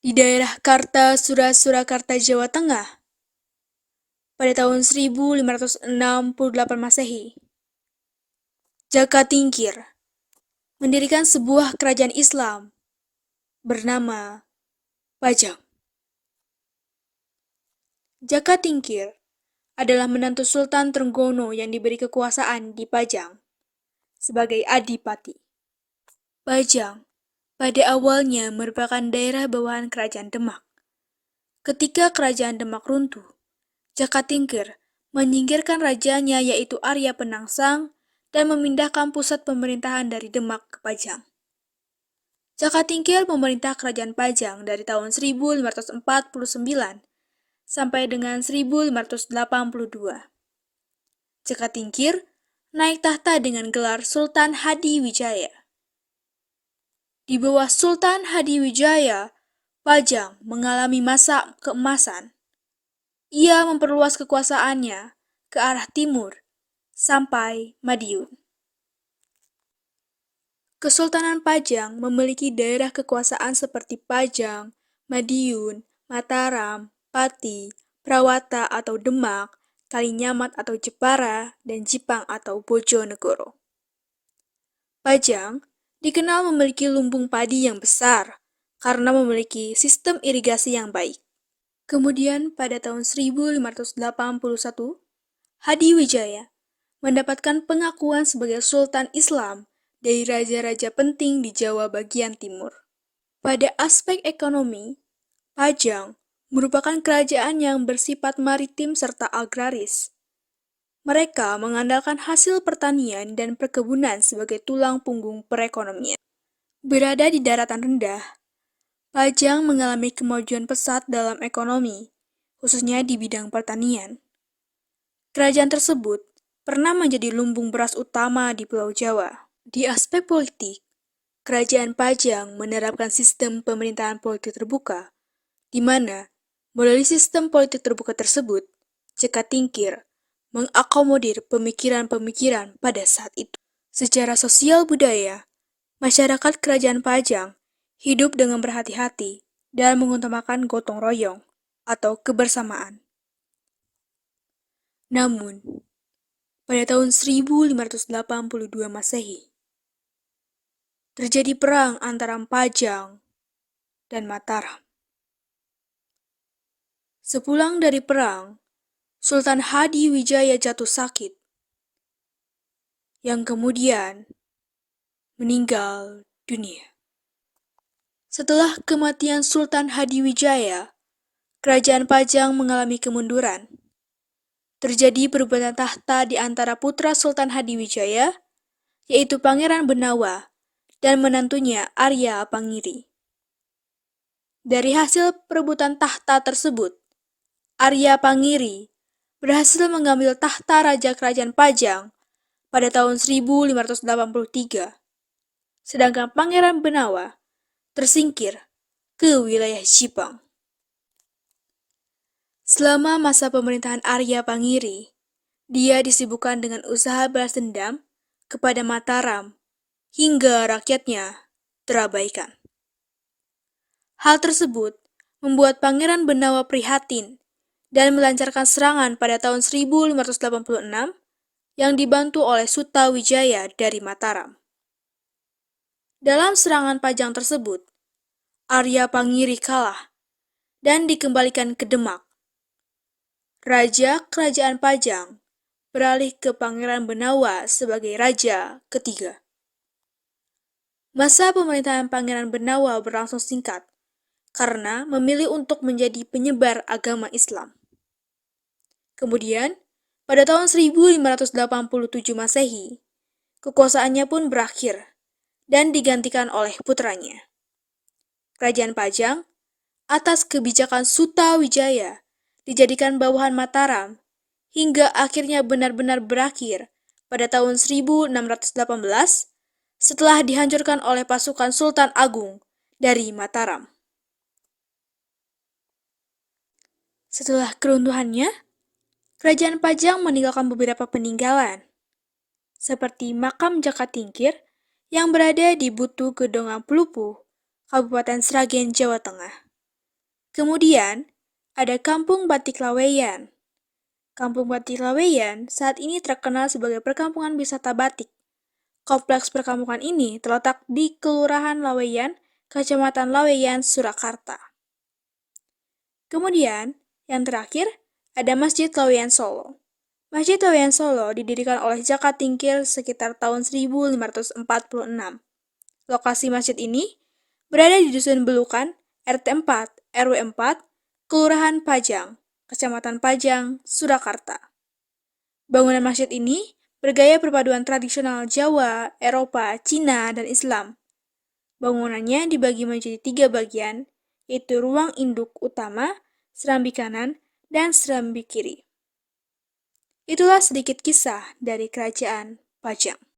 di daerah Kartasura, Surakarta, Jawa Tengah pada tahun 1568 Masehi. Jaka Tingkir mendirikan sebuah kerajaan Islam bernama Pajang. Jaka Tingkir adalah menantu Sultan Trenggono yang diberi kekuasaan di Pajang sebagai adipati. Pajang pada awalnya merupakan daerah bawahan Kerajaan Demak. Ketika Kerajaan Demak runtuh, Jaka Tingkir menyingkirkan rajanya yaitu Arya Penangsang dan memindahkan pusat pemerintahan dari Demak ke Pajang. Jaka Tingkir memerintah Kerajaan Pajang dari tahun 1549 sampai dengan 1582. Jaka Tingkir naik tahta dengan gelar Sultan Hadiwijaya. Di bawah Sultan Hadiwijaya, Pajang mengalami masa keemasan. Ia memperluas kekuasaannya ke arah timur sampai Madiun. Kesultanan Pajang memiliki daerah kekuasaan seperti Pajang, Madiun, Mataram, Pati, Prawata atau Demak, Kalinyamat atau Jepara, dan Jipang atau Bojonegoro. Pajang dikenal memiliki lumbung padi yang besar karena memiliki sistem irigasi yang baik. Kemudian pada tahun 1581, Hadiwijaya mendapatkan pengakuan sebagai Sultan Islam dari raja-raja penting di Jawa bagian timur. Pada aspek ekonomi, Pajang merupakan kerajaan yang bersifat maritim serta agraris. Mereka mengandalkan hasil pertanian dan perkebunan sebagai tulang punggung perekonomian. Berada di daratan rendah, Pajang mengalami kemajuan pesat dalam ekonomi, khususnya di bidang pertanian. Kerajaan tersebut pernah menjadi lumbung beras utama di Pulau Jawa. Di aspek politik, Kerajaan Pajang menerapkan sistem pemerintahan politik terbuka, di mana melalui sistem politik terbuka tersebut, Jaka Tingkir mengakomodir pemikiran-pemikiran pada saat itu. Secara sosial budaya, masyarakat Kerajaan Pajang hidup dengan berhati-hati dan mengutamakan gotong royong atau kebersamaan. Namun, pada tahun 1582 Masehi, terjadi perang antara Pajang dan Mataram. Sepulang dari perang, Sultan Hadiwijaya jatuh sakit, yang kemudian meninggal dunia. Setelah kematian Sultan Hadiwijaya, Kerajaan Pajang mengalami kemunduran. Terjadi perebutan tahta di antara putra Sultan Hadiwijaya, yaitu Pangeran Benawa, dan menantunya Arya Pangiri. Dari hasil perebutan tahta tersebut, Arya Pangiri berhasil mengambil tahta Raja Kerajaan Pajang pada tahun 1583, sedangkan Pangeran Benawa tersingkir ke wilayah Jipang. Selama masa pemerintahan Arya Pangiri, dia disibukkan dengan usaha balas dendam kepada Mataram hingga rakyatnya terabaikan. Hal tersebut membuat Pangeran Benawa prihatin dan melancarkan serangan pada tahun 1586 yang dibantu oleh Sutawijaya dari Mataram. Dalam serangan Pajang tersebut, Arya Pangiri kalah dan dikembalikan ke Demak. Raja Kerajaan Pajang beralih ke Pangeran Benawa sebagai raja ketiga. Masa pemerintahan Pangeran Benawa berlangsung singkat karena memilih untuk menjadi penyebar agama Islam. Kemudian, pada tahun 1587 Masehi, kekuasaannya pun berakhir dan digantikan oleh putranya. Kerajaan Pajang, atas kebijakan Sutawijaya, dijadikan bawahan Mataram hingga akhirnya benar-benar berakhir pada tahun 1618 setelah dihancurkan oleh pasukan Sultan Agung dari Mataram. Setelah keruntuhannya, Kerajaan Pajang meninggalkan beberapa peninggalan, seperti makam Jaka Tingkir yang berada di Butu Gedongan Pelupu, Kabupaten Sragen, Jawa Tengah. Kemudian, ada Kampung Batik Laweyan. Kampung Batik Laweyan saat ini terkenal sebagai perkampungan wisata batik. Kompleks perkampungan ini terletak di Kelurahan Laweyan, Kecamatan Laweyan, Surakarta. Kemudian, yang terakhir, ada Masjid Laweyan Solo. Masjid Laweyan Solo didirikan oleh Jaka Tingkir sekitar tahun 1546. Lokasi masjid ini berada di Dusun Belukan, RT 4, RW 4, Kelurahan Pajang, Kecamatan Pajang, Surakarta. Bangunan masjid ini bergaya perpaduan tradisional Jawa, Eropa, Cina, dan Islam. Bangunannya dibagi menjadi 3 bagian, yaitu ruang induk utama, serambi kanan, dan serambi kiri. Itulah sedikit kisah dari Kerajaan Pajang.